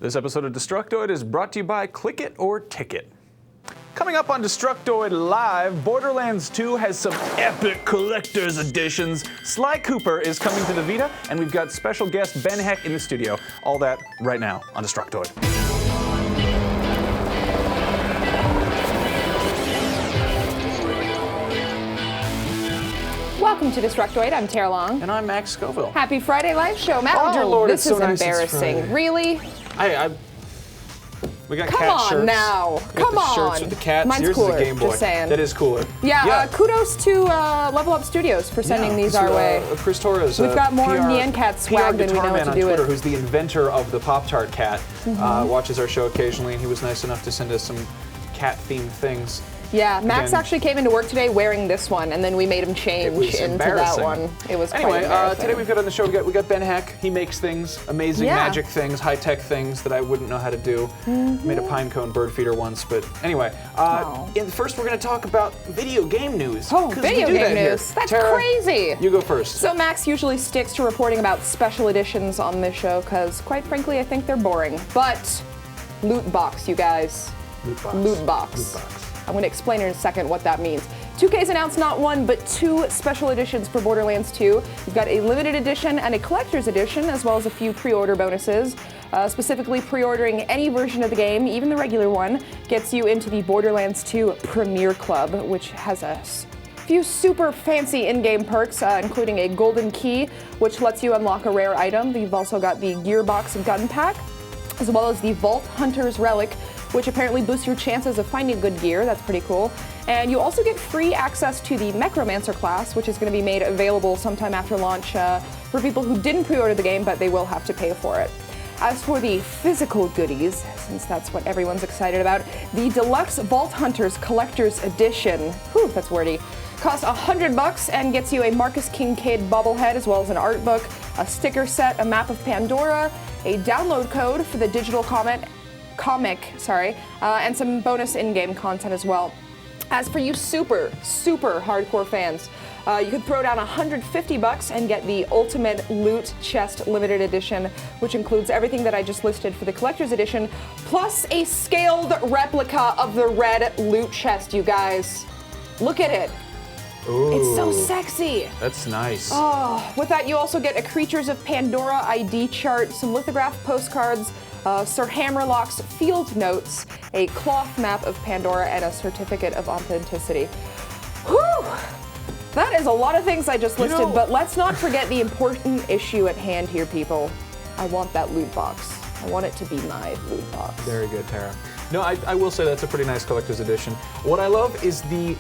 This episode of Destructoid is brought to you by Click It or Ticket. Coming up on Destructoid Live, Borderlands 2 has some epic collector's editions. Sly Cooper is coming to the Vita, and we've got special guest Ben Heck in the studio. All that right now on Destructoid. Welcome to Destructoid. I'm Tara Long. And I'm Max Scoville. Happy Friday live show, Matt. Oh, dear Lord, this it's so is nice embarrassing. Really? We got Come cat on shirts. now. We got Come the on. shirts with the cats. Mine's Yours cooler, is a Game Boy. just saying. That is cooler. Yeah. Kudos to Level Up Studios for sending these our way. Chris Torres. We've got more PR, Nyan Cat swag than we know what to do Twitter, with. who's the inventor of the Pop-Tart cat, watches our show occasionally, and he was nice enough to send us some cat-themed things. Yeah, Max Again, actually came into work today wearing this one, and then we made him change into that one. It was anyway, quite embarrassing. today we've got on the show, we got Ben Heck. He makes things, amazing magic things, high-tech things that I wouldn't know how to do. Made a pine cone bird feeder once, but anyway. First we're going to talk about video game news. Oh, video game news. That's Tara, crazy. You go first. So Max usually sticks to reporting about special editions on this show, because quite frankly, I think they're boring. But loot box, you guys. Loot box. Loot box. Loot box. I'm going to explain in a second what that means. 2K's announced not one, but two special editions for Borderlands 2. You've got a limited edition and a collector's edition, as well as a few pre-order bonuses. Specifically, pre-ordering any version of the game, even the regular one, gets you into the Borderlands 2 Premier Club, which has a few super fancy in-game perks, including a golden key, which lets you unlock a rare item. You've also got the Gearbox Gun Pack, as well as the Vault Hunter's Relic, which apparently boosts your chances of finding good gear. That's pretty cool. And you also get free access to the Necromancer class, which is going to be made available sometime after launch for people who didn't pre-order the game, but they will have to pay for it. As for the physical goodies, since that's what everyone's excited about, the Deluxe Vault Hunters Collector's Edition, whew, that's wordy, costs $100 and gets you a Marcus Kincaid bobblehead, as well as an art book, a sticker set, a map of Pandora, a download code for the digital comic, and some bonus in-game content as well. As for you super hardcore fans, you could throw down $150 and get the Ultimate Loot Chest Limited Edition, which includes everything that I just listed for the Collector's Edition, plus a scaled replica of the red loot chest, you guys. Look at it. Ooh, it's so sexy. That's nice. Oh, with that, you also get a Creatures of Pandora ID chart, some lithograph postcards, Sir Hammerlock's field notes, a cloth map of Pandora, and a certificate of authenticity. Whew! That is a lot of things I just listed, but let's not forget the important issue at hand here, people. I want that loot box. I want it to be my loot box. Very good, Tara. No, I will say that's a pretty nice collector's edition. What I love is the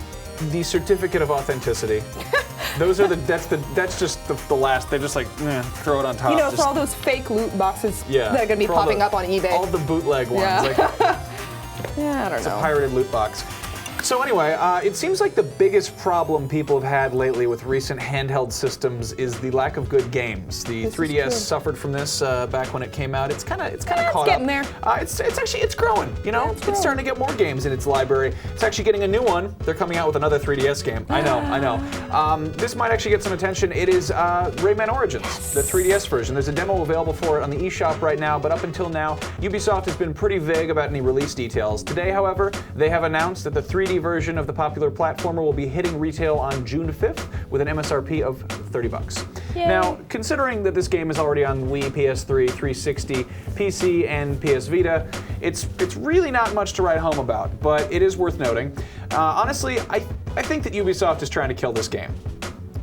certificate of authenticity. Those are that's just the last. They're just like throw it on top. You know, for all those fake loot boxes that are going to be for popping up on eBay. All the bootleg ones. Yeah. Like, yeah, I don't know. It's a pirated loot box. So anyway, it seems like the biggest problem people have had lately with recent handheld systems is the lack of good games. The 3DS suffered from this back when it came out. It's kind of caught up. It's getting there. It's growing. You know, it's starting to get more games in its library. It's actually getting a new one. They're coming out with another 3DS game. I know. This might actually get some attention. It is Rayman Origins, the 3DS version. There's a demo available for it on the eShop right now, but up until now, Ubisoft has been pretty vague about any release details. Today, however, they have announced that the 3D version of the popular platformer will be hitting retail on June 5th with an MSRP of $30. Yay. Now, considering that this game is already on Wii, PS3, 360, PC, and PS Vita, it's really not much to write home about, but it is worth noting. Honestly, I think that Ubisoft is trying to kill this game.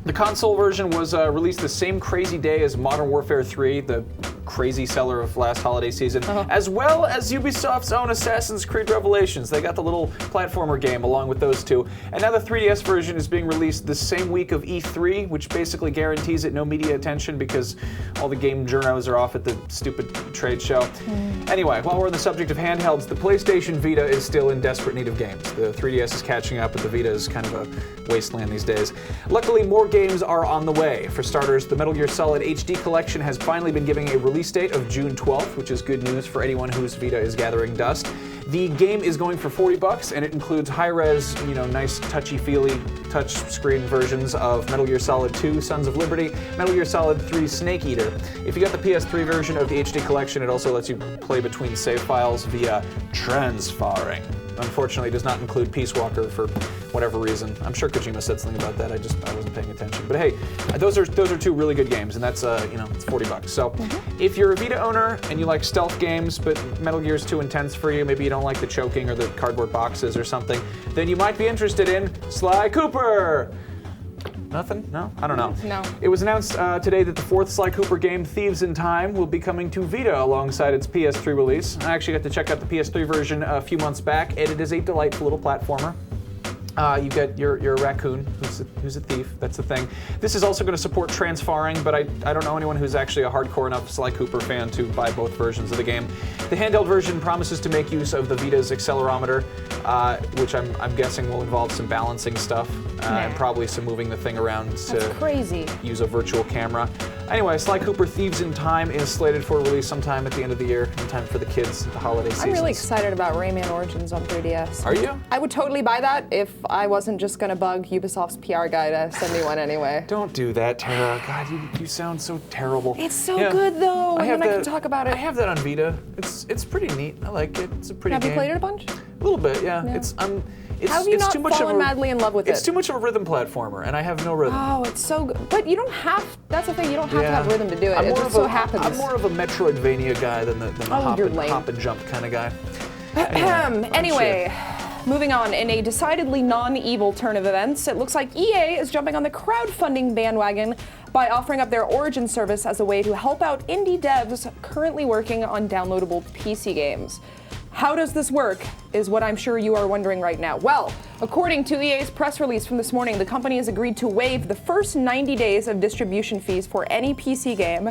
The console version was released the same crazy day as Modern Warfare 3, the crazy seller of last holiday season, as well as Ubisoft's own Assassin's Creed Revelations. They got the little platformer game along with those two. And now the 3DS version is being released the same week of E3, which basically guarantees it no media attention because all the game journos are off at the stupid trade show. Anyway, while we're on the subject of handhelds, the PlayStation Vita is still in desperate need of games. The 3DS is catching up, but the Vita is kind of a wasteland these days. Luckily, more games are on the way. For starters, the Metal Gear Solid HD Collection has finally been giving a release release date of June 12th, which is good news for anyone whose Vita is gathering dust. The game is going for $40, and it includes high-res, nice touchy-feely touch-screen versions of Metal Gear Solid 2, Sons of Liberty, Metal Gear Solid 3, Snake Eater. If you got the PS3 version of the HD collection, it also lets you play between save files via transferring. Unfortunately, it does not include Peace Walker for whatever reason. I'm sure Kojima said something about that. I wasn't paying attention. But hey, those are two really good games, and that's it's $40. So if you're a Vita owner and you like stealth games, but Metal Gear is too intense for you, maybe you don't like the choking or the cardboard boxes or something, then you might be interested in Sly Cooper. Nothing? No? I don't know. No. It was announced today that the fourth Sly Cooper game, Thieves in Time, will be coming to Vita alongside its PS3 release. I actually got to check out the PS3 version a few months back, and it is a delightful little platformer. You get you're a raccoon who's a thief. That's the thing. This is also going to support transferring, but I don't know anyone who's actually a hardcore enough Sly Cooper fan to buy both versions of the game. The handheld version promises to make use of the Vita's accelerometer, which I'm guessing will involve some balancing stuff and probably some moving the thing around to use a virtual camera. Anyway, Sly Cooper Thieves in Time is slated for release sometime at the end of the year, in time for the kids at the holiday season. I'm really excited about Rayman Origins on 3DS. Are you? I would totally buy that if I wasn't just going to bug Ubisoft's PR guy to send me one anyway. Don't do that, Tara. God, you sound so terrible. It's so good though, and I can talk about it. I have that on Vita. It's pretty neat. I like it. It's a pretty game. Have you played it a bunch? A little bit, yeah. How have you not fallen madly in love with it? It's too much of a rhythm platformer, and I have no rhythm. Oh, it's so good. But you don't have, that's the thing, you don't have to have rhythm to do it. It just so happens. I'm more of a Metroidvania guy than the hop and jump kind of guy. Anyway, moving on, in a decidedly non-evil turn of events, it looks like EA is jumping on the crowdfunding bandwagon by offering up their Origin service as a way to help out indie devs currently working on downloadable PC games. How does this work, is what I'm sure you are wondering right now. Well, according to EA's press release from this morning, the company has agreed to waive the first 90 days of distribution fees for any PC game,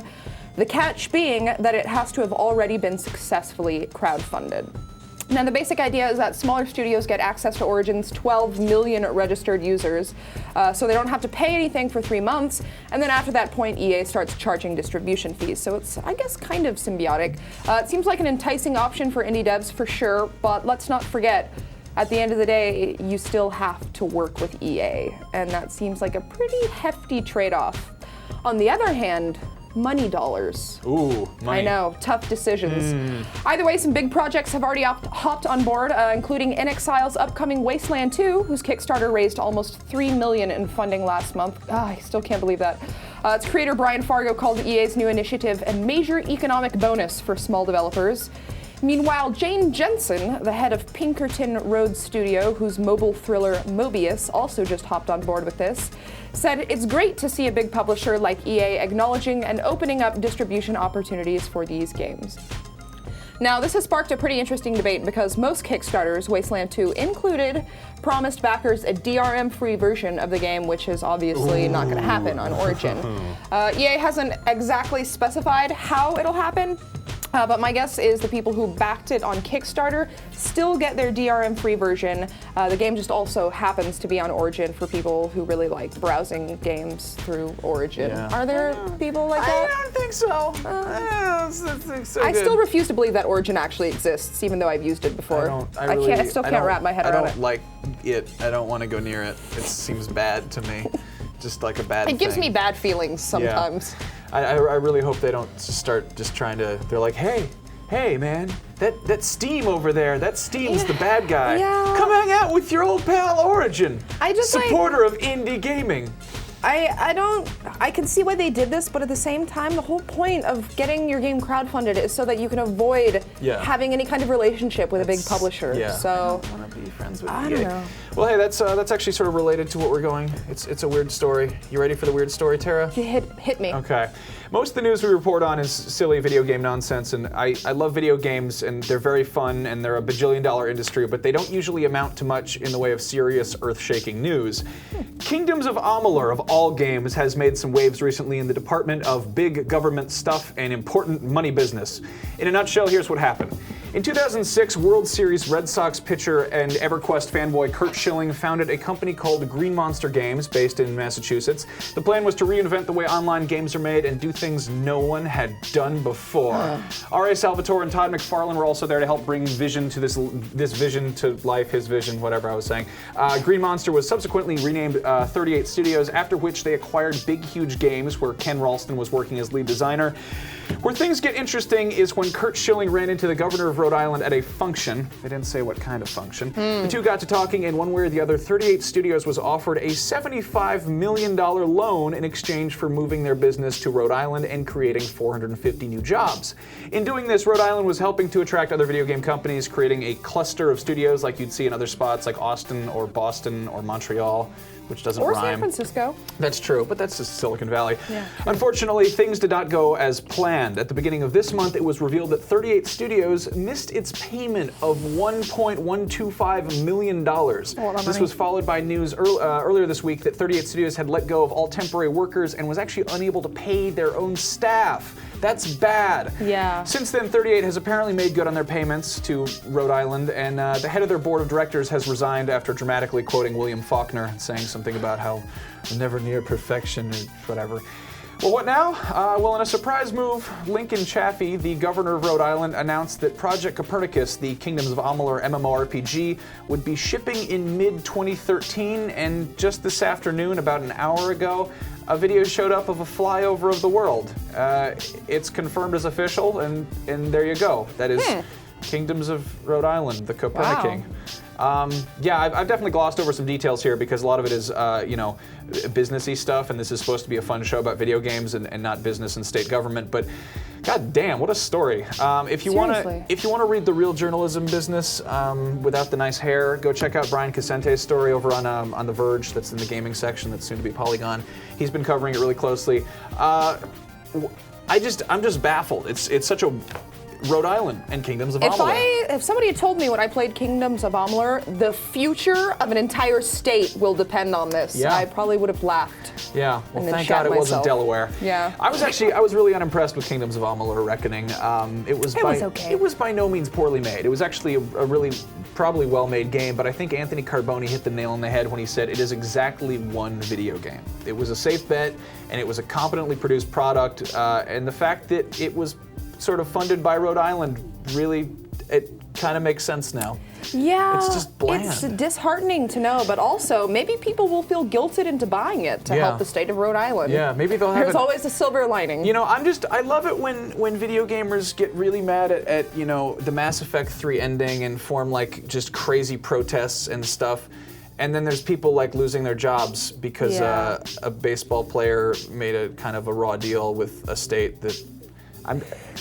the catch being that it has to have already been successfully crowdfunded. Now, the basic idea is that smaller studios get access to Origin's 12 million registered users, so they don't have to pay anything for 3 months, and then after that point, EA starts charging distribution fees. So it's, I guess, kind of symbiotic. It seems like an enticing option for indie devs for sure, but let's not forget, at the end of the day, you still have to work with EA, and that seems like a pretty hefty trade-off. On the other hand, money dollars. Ooh, money. I know, tough decisions. Either way, some big projects have already hopped on board, including inXile's upcoming Wasteland 2, whose Kickstarter raised almost $3 million in funding last month. I still can't believe that. Its creator Brian Fargo called EA's new initiative a major economic bonus for small developers. Meanwhile, Jane Jensen, the head of Pinkerton Road Studio, whose mobile thriller Mobius also just hopped on board with this, said it's great to see a big publisher like EA acknowledging and opening up distribution opportunities for these games. Now, this has sparked a pretty interesting debate because most Kickstarters, Wasteland 2 included, promised backers a DRM-free version of the game, which is obviously not going to happen on Origin. EA hasn't exactly specified how it'll happen, but my guess is the people who backed it on Kickstarter still get their DRM-free version. The game just also happens to be on Origin for people who really like browsing games through Origin. Yeah. Are there people like that? I don't think so. I still refuse to believe that Origin actually exists, even though I've used it before. I still can't wrap my head around it. I don't like it. I don't want to go near it. It seems bad to me. Just like a bad thing. It gives me bad feelings sometimes. Yeah. I really hope they don't start just trying to, they're like, hey man, that Steam over there, that Steam's the bad guy. Yeah. Come hang out with your old pal Origin. Supporter of indie gaming. I can see why they did this, but at the same time, the whole point of getting your game crowdfunded is so that you can avoid having any kind of relationship with a big publisher. Yeah. So I don't want to be friends with I EA. don't know. Well, hey, that's actually sort of related to what we're going. It's a weird story. You ready for the weird story, Tara? Hit me. Okay. Most of the news we report on is silly video game nonsense, and I love video games, and they're very fun, and they're a bajillion-dollar industry, but they don't usually amount to much in the way of serious, earth-shaking news. Kingdoms of Amalur, of all games, has made some waves recently in the department of big government stuff and important money business. In a nutshell, here's what happened. In 2006, World Series Red Sox pitcher and EverQuest fanboy Curt Schilling founded a company called Green Monster Games, based in Massachusetts. The plan was to reinvent the way online games are made and do things no one had done before. R.A. Salvatore and Todd McFarlane were also there to help bring vision to this vision to life, his vision, whatever I was saying. Green Monster was subsequently renamed 38 Studios, after which they acquired Big Huge Games, where Ken Ralston was working as lead designer. Where things get interesting is when Curt Schilling ran into the governor of Rhode Island at a function. They didn't say what kind of function. The two got to talking, and one way or the other, 38 Studios was offered a $75 million loan in exchange for moving their business to Rhode Island and creating 450 new jobs. In doing this, Rhode Island was helping to attract other video game companies, creating a cluster of studios like you'd see in other spots like Austin or Boston or Montreal, which doesn't rhyme. Or San Francisco. That's true, but that's just Silicon Valley. Yeah. Unfortunately, things did not go as planned. At the beginning of this month, it was revealed that 38 Studios missed its payment of $1.125 million. This was followed by news earlier this week that 38 Studios had let go of all temporary workers and was actually unable to pay their own staff. That's bad. Yeah. Since then, 38 has apparently made good on their payments to Rhode Island, and the head of their board of directors has resigned after dramatically quoting William Faulkner and saying something about how I'm never near perfection or whatever. Well, what now? Well, in a surprise move, Lincoln Chaffee, the governor of Rhode Island, announced that Project Copernicus, the Kingdoms of Amalur MMORPG, would be shipping in mid-2013, and just this afternoon, about an hour ago, a video showed up of a flyover of the world. It's confirmed as official, and there you go. That is Kingdoms of Rhode Island, the Copernicus. Yeah, I've definitely glossed over some details here because a lot of it is, businessy stuff, and this is supposed to be a fun show about video games and not business and state government. But, god damn, what a story! If you want to read the real journalism business without the nice hair, go check out Brian Casente's story over on The Verge. That's in the gaming section. That's soon to be Polygon. He's been covering it really closely. I'm just baffled. It's such a Rhode Island and Kingdoms of Amalur. If somebody had told me when I played Kingdoms of Amalur, the future of an entire state will depend on this, I probably would have laughed. Yeah, well, thank God it wasn't Delaware. Yeah. I was really unimpressed with Kingdoms of Amalur: Reckoning. It was okay. It was by no means poorly made. It was actually a really probably well-made game, but I think Anthony Carboni hit the nail on the head when he said it is exactly one video game. It was a safe bet, and it was a competently produced product, and the fact that it was sort of funded by Rhode Island, really, it kind of makes sense now. Yeah, it's just bland. It's disheartening to know, but also maybe people will feel guilted into buying it to help the state of Rhode Island. Yeah, maybe they'll have. There's always a silver lining. You know, I love it when video gamers get really mad at the Mass Effect 3 ending and form like just crazy protests and stuff. And then there's people like losing their jobs because a baseball player made a kind of a raw deal with a state that.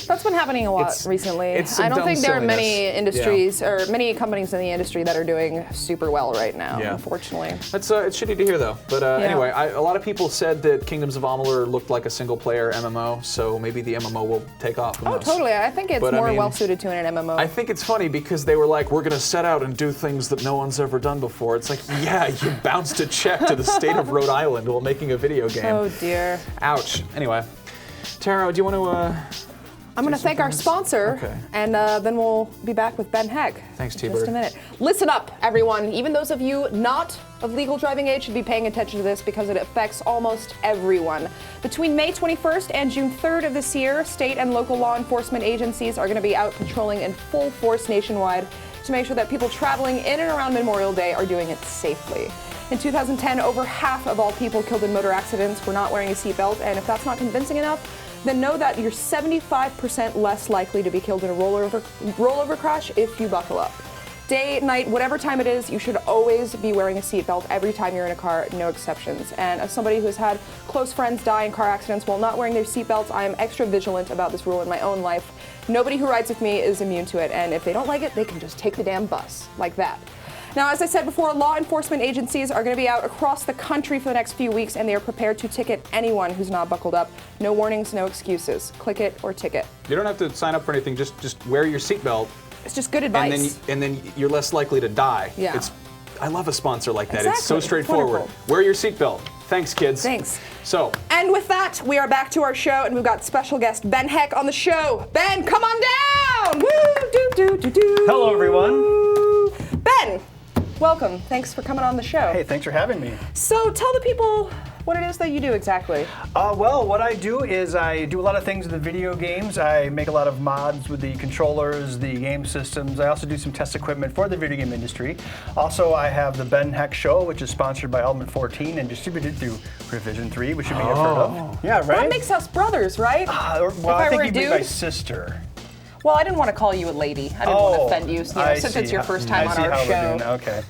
That's been happening a lot recently. I don't think there are many industries or many companies in the industry that are doing super well right now, unfortunately. That's it's shitty to hear though. But anyway, a lot of people said that Kingdoms of Amalur looked like a single-player MMO, so maybe the MMO will take off. Who knows? Totally. I think it's more well-suited to an MMO. I think it's funny because they were like, we're going to set out and do things that no one's ever done before. It's like, yeah, you bounced a check to the state of Rhode Island while making a video game. Oh dear. Ouch. Anyway. Taro, do you want to I'm going to thank our sponsor, and then we'll be back with Ben Heck. Thanks, T-Bird. In just a minute. Listen up, everyone. Even those of you not of legal driving age should be paying attention to this because it affects almost everyone. Between May 21st and June 3rd of this year, state and local law enforcement agencies are going to be out patrolling in full force nationwide to make sure that people traveling in and around Memorial Day are doing it safely. In 2010, over half of all people killed in motor accidents were not wearing a seatbelt, and if that's not convincing enough, then know that you're 75% less likely to be killed in a rollover crash if you buckle up. Day, night, whatever time it is, you should always be wearing a seatbelt every time you're in a car, no exceptions. And as somebody who has had close friends die in car accidents while not wearing their seatbelts, I am extra vigilant about this rule in my own life. Nobody who rides with me is immune to it, and if they don't like it, they can just take the damn bus, like that. Now, as I said before, law enforcement agencies are going to be out across the country for the next few weeks, and they are prepared to ticket anyone who's not buckled up. No warnings, no excuses. Click it or ticket. You don't have to sign up for anything. Just wear your seatbelt. It's just good advice. And then you're less likely to die. Yeah. I love a sponsor like that. Exactly. It's so straightforward. Wonderful. Wear your seatbelt. Thanks, kids. Thanks. And with that, we are back to our show, and we've got special guest Ben Heck on the show. Ben, come on down! Woo! Hello, everyone. Ben, welcome. Thanks for coming on the show. Hey, thanks for having me. So tell the people what it is that you do exactly. Well, what I do is I do a lot of things with the video games. I make a lot of mods with the controllers, the game systems. I also do some test equipment for the video game industry. Also, I have the Ben Heck Show, which is sponsored by Element 14 and distributed through Revision 3, which you may have heard of. Yeah, right? That makes us brothers, right? Well, I think you'd be my sister. Well, I didn't want to call you a lady. I didn't want to offend you, since it's your first time on our show. Okay.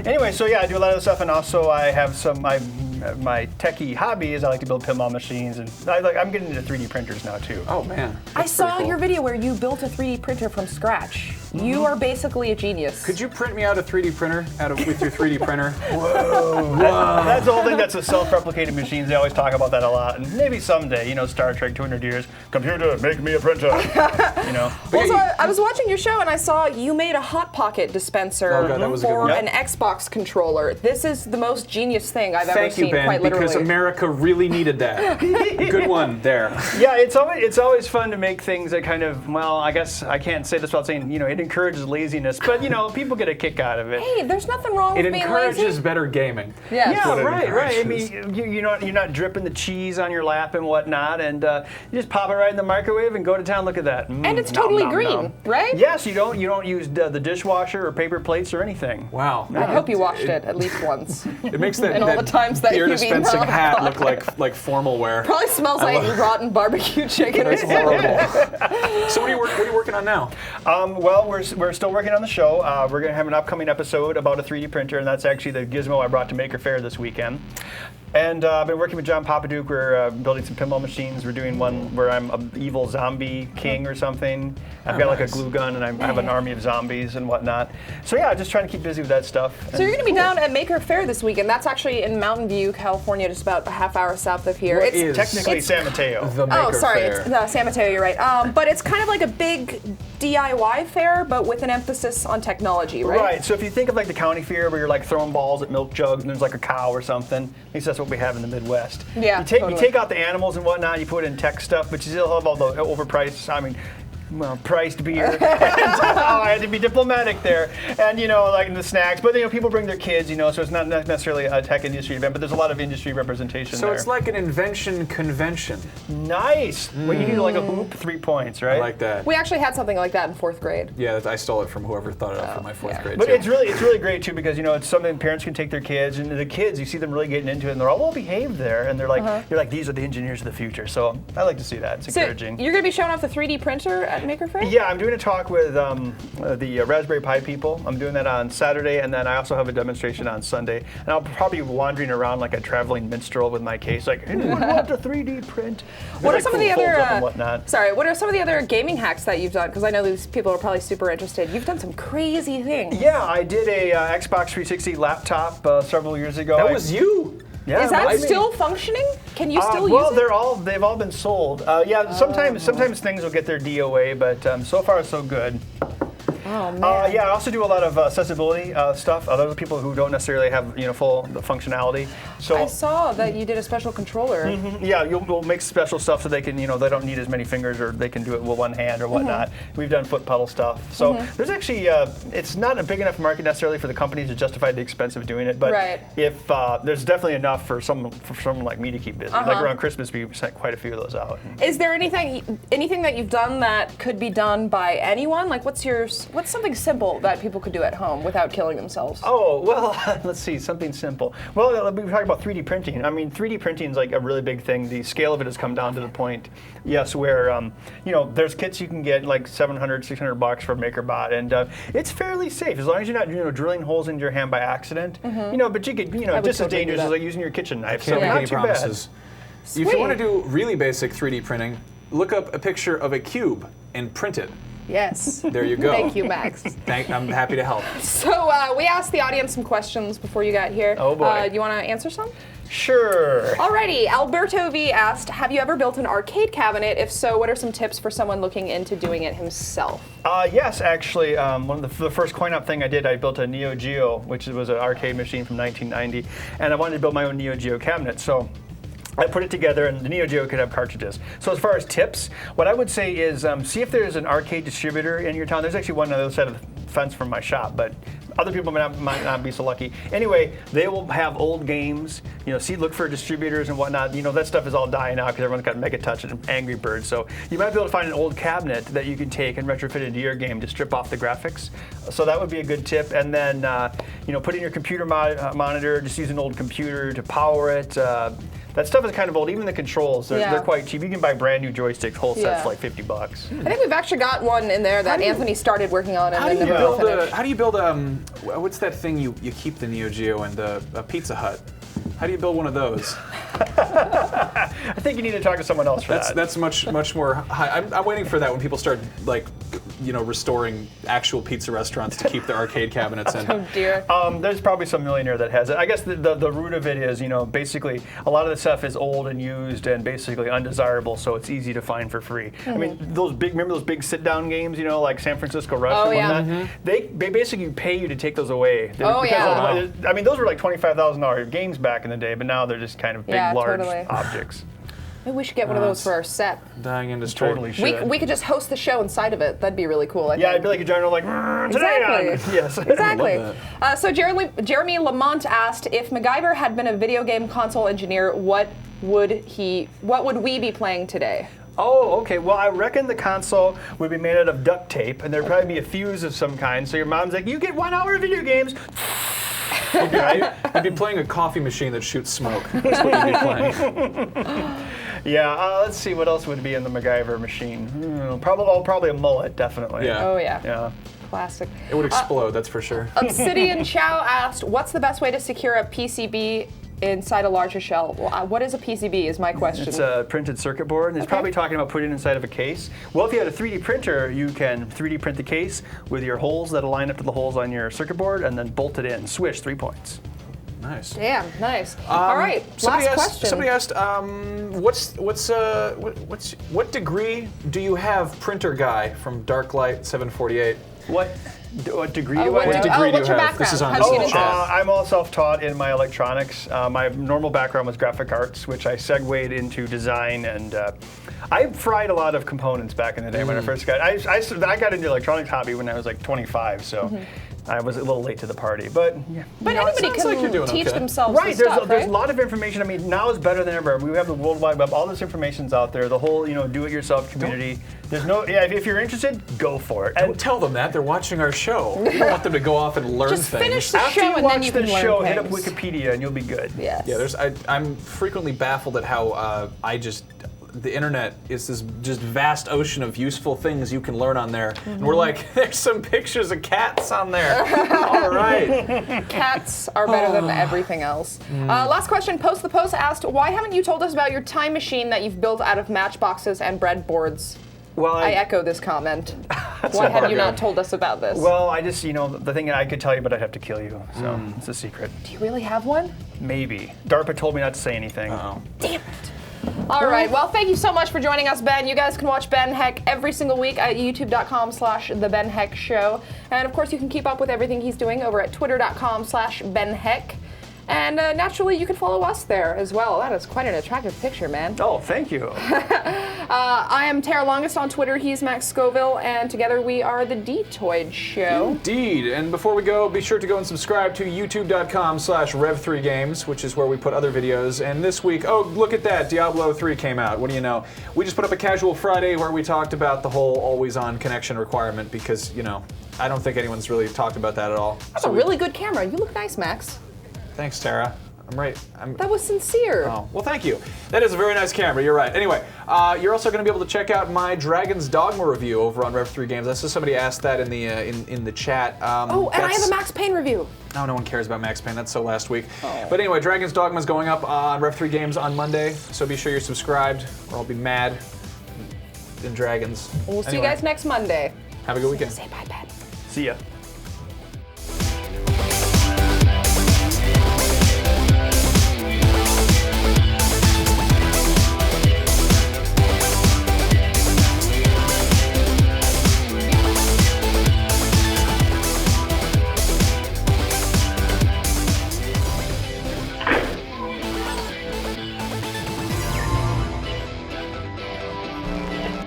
Anyway, so yeah, I do a lot of stuff, and also I have some my techie hobby is I like to build pinball machines, and I'm getting into 3D printers now too. Oh man, I saw your video where you built a 3D printer from scratch. You are basically a genius. Could you print me out a 3D printer with your 3D printer? Whoa. That's the whole thing. That's a self-replicating machines. They always talk about that a lot, and maybe someday, Star Trek 200 years, computer, make me a printer. Well, so I was watching your show and I saw you made a Hot Pocket dispenser for an Xbox controller. This is the most genius thing I've ever seen. Ben, quite literally. because America really needed that. Good one there. Yeah, it's always fun to make things that kind of, well, I guess I can't say this without saying, it encourages laziness, but people get a kick out of it. Hey, there's nothing wrong with being lazy. It encourages better gaming. Yes. Yeah, right. I mean, you're not dripping the cheese on your lap and whatnot, and you just pop it right in the microwave and go to town. Look at that. And it's totally green, right? Yes, you don't use the dishwasher or paper plates or anything. Wow. I hope you washed it at least once. It makes that, and all the times that beer you've eaten dispensing Hot hat Pocket. look like formal wear. Probably smells like rotten barbecue chicken. That's horrible. So what are you working on now? Well, we're still working on the show. We're going to have an upcoming episode about a 3D printer, and that's actually the gizmo I brought to Maker Faire this weekend. And I've been working with John Papaduke. We're building some pinball machines. We're doing one where I'm an evil zombie king or something. I've got like a glue gun, and I have an army of zombies and whatnot. So yeah, just trying to keep busy with that stuff. So you're going to be down at Maker Faire this weekend. That's actually in Mountain View, California, just about a half hour south of here. It's technically San Mateo. The Maker Faire. It's San Mateo. You're right. But it's kind of like a big DIY fair, but with an emphasis on technology, right? Right. So if you think of like the county fair where you're like throwing balls at milk jugs and there's like a cow or something, at least that's what we have in the Midwest. Yeah. You take out the animals and whatnot, you put in tech stuff, but you still have all the overpriced, priced beer. I had to be diplomatic there. And, like the snacks. But, people bring their kids, so it's not necessarily a tech industry event, but there's a lot of industry representation there. So it's like an invention convention. Nice. Well, you need like a hoop, 3 points, right? I like that. We actually had something like that in 4th grade. Yeah, I stole it from whoever thought it up for my 4th grade. But too. it's really great, too, because, it's something parents can take their kids, and the kids, you see them really getting into it, and they're all well behaved there, and they're like, these are the engineers of the future. So I like to see that. It's encouraging. You're going to be showing off the 3D printer at Maker Faire? Yeah, I'm doing a talk with the Raspberry Pi people. I'm doing that on Saturday, and then I also have a demonstration on Sunday. And I'll probably be wandering around like a traveling minstrel with my case, like, anyone want a 3D print? What are some of the other What are some of the other gaming hacks that you've done? Because I know these people are probably super interested. You've done some crazy things. Yeah, I did a Xbox 360 laptop several years ago. That was you. Yeah, is that still functioning? Can you still use it? Well, they've all been sold. Sometimes things will get their DOA, but so far so good. Oh, man. Yeah, I also do a lot of accessibility stuff. Those are people who don't necessarily have full functionality. So I saw that you did a special controller. Yeah, we'll make special stuff so they can, they don't need as many fingers, or they can do it with one hand or whatnot. We've done foot pedal stuff. So there's actually, it's not a big enough market necessarily for the companies to justify the expense of doing it. But if there's definitely enough for someone like me to keep busy. Like around Christmas, we sent quite a few of those out. Is there anything that you've done that could be done by anyone? Like, what's something simple that people could do at home without killing themselves? Oh, well, let's see, something simple. Well, we were talking about 3D printing. I mean, 3D printing is like a really big thing. The scale of it has come down to the point, yes, where, there's kits you can get like $700, $600 for MakerBot, and it's fairly safe as long as you're not, drilling holes into your hand by accident. But you could, just as dangerous as like using your kitchen knife. So not too bad. If you want to do really basic 3D printing, look up a picture of a cube and print it. Yes. There you go. Thank you, Max. I'm happy to help. So we asked the audience some questions before you got here. Oh boy. You want to answer some? Sure. Alrighty. Alberto V asked, have you ever built an arcade cabinet? If so, what are some tips for someone looking into doing it himself? Yes, actually, one of the first coin-op thing I did, I built a Neo Geo, which was an arcade machine from 1990, and I wanted to build my own Neo Geo cabinet. So I put it together, and the Neo Geo could have cartridges. So as far as tips, what I would say is see if there's an arcade distributor in your town. There's actually one on the other side of the fence from my shop, but other people might not be so lucky. Anyway, they will have old games. Look for distributors and whatnot. That stuff is all dying out because everyone's got Mega Touch and Angry Birds. So you might be able to find an old cabinet that you can take and retrofit into your game to strip off the graphics. So that would be a good tip. And then, put in your computer monitor. Just use an old computer to power it. That stuff is kind of old. Even the controls, they're quite cheap. You can buy brand new joysticks, whole sets for like $50. I think we've actually got one in there that Anthony started working on and then never finished. How do you build what's that thing you keep the Neo Geo and a Pizza Hut? How do you build one of those? I think you need to talk to someone else for that. That's much more high. I'm waiting for that when people start restoring actual pizza restaurants to keep their arcade cabinets in. Oh dear. There's probably some millionaire that has it. I guess the root of it is, basically a lot of the stuff is old and used and basically undesirable, so it's easy to find for free. I mean, remember those big sit-down games, like San Francisco Rush and whatnot? They basically pay you to take those away. I mean, those were like $25,000 games back in the day, but now they're just kind of big, large objects. Maybe we should get one of those for our set. Dying industry. Totally should. We could just host the show inside of it. That'd be really cool. I think. It'd be like a general today. Yes. Exactly. So Jeremy Lamont asked if MacGyver had been a video game console engineer, what would we be playing today? Oh, okay. Well, I reckon the console would be made out of duct tape, and there'd probably be a fuse of some kind. So your mom's like, "You get 1 hour of video games." I'd be playing a coffee machine that shoots smoke. That's what you'd be playing. Let's see what else would be in the MacGyver machine. Probably a mullet, definitely. Yeah. Oh yeah. Yeah. Classic. It would explode, that's for sure. Obsidian Chow asked, "What's the best way to secure a PCB inside a larger shell?" What is a PCB is my question. It's a printed circuit board. He's probably talking about putting it inside of a case. Well, if you had a 3D printer, you can 3D print the case with your holes that'll line up to the holes on your circuit board and then bolt it in. Swish, 3 points. Nice. Damn, nice. All right, last question. Somebody asked, what degree do you have, printer guy from Darklight 748? What degree do I have? What's your background? This is on How'd you get into I'm all self-taught in my electronics. My normal background was graphic arts, which I segued into design, and I fried a lot of components back in the day when I first got. I got into the electronics hobby when I was like 25, so. I was a little late to the party, but anybody can teach themselves right. This stuff, There's a lot of information. I mean, now is better than ever. We have the World Wide Web. All this information's out there. The whole do-it-yourself community. There's no. If you're interested, go for it. Don't tell them that. They're watching our show. We don't want them to go off and learn Just things. finish the After show you and watch then you can the learn show, things. hit up Wikipedia and you'll be good. Yes. Yeah, I'm frequently baffled at how the internet is this just vast ocean of useful things you can learn on there. And we're like, there's some pictures of cats on there. All right. Cats are better than everything else. Last question. Post the Post asked, why haven't you told us about your time machine that you've built out of matchboxes and breadboards? Well, I echo this comment. Why have you not told us about this? Well, I just, the thing I could tell you, but I'd have to kill you. So it's a secret. Do you really have one? Maybe. DARPA told me not to say anything. Uh-oh. Damn it. All right. Well, thank you so much for joining us, Ben. You guys can watch Ben Heck every single week at youtube.com/The Ben Heck Show. And of course, you can keep up with everything he's doing over at twitter.com/Ben Heck. And naturally, you can follow us there as well. That is quite an attractive picture, man. Oh, thank you. I am Tara Longest on Twitter. He's Max Scoville. And together we are the D-Toid Show. Indeed. And before we go, be sure to go and subscribe to youtube.com/Rev3Games, which is where we put other videos. And this week, oh, look at that. Diablo 3 came out. What do you know? We just put up a Casual Friday where we talked about the whole always-on connection requirement because, I don't think anyone's really talked about that at all. That's a really good camera. You look nice, Max. Thanks, Tara. I'm right. That was sincere. Oh, well, thank you. That is a very nice camera. You're right. Anyway, you're also going to be able to check out my Dragon's Dogma review over on Rev3Games. I saw somebody asked that in the in the chat. And I have a Max Payne review. Oh, no one cares about Max Payne. That's so last week. Oh. But anyway, Dragon's Dogma is going up on Rev3Games on Monday, so be sure you're subscribed, or I'll be mad in dragons. We'll see you guys next Monday. Have a good weekend. Say bye, Ben. See ya.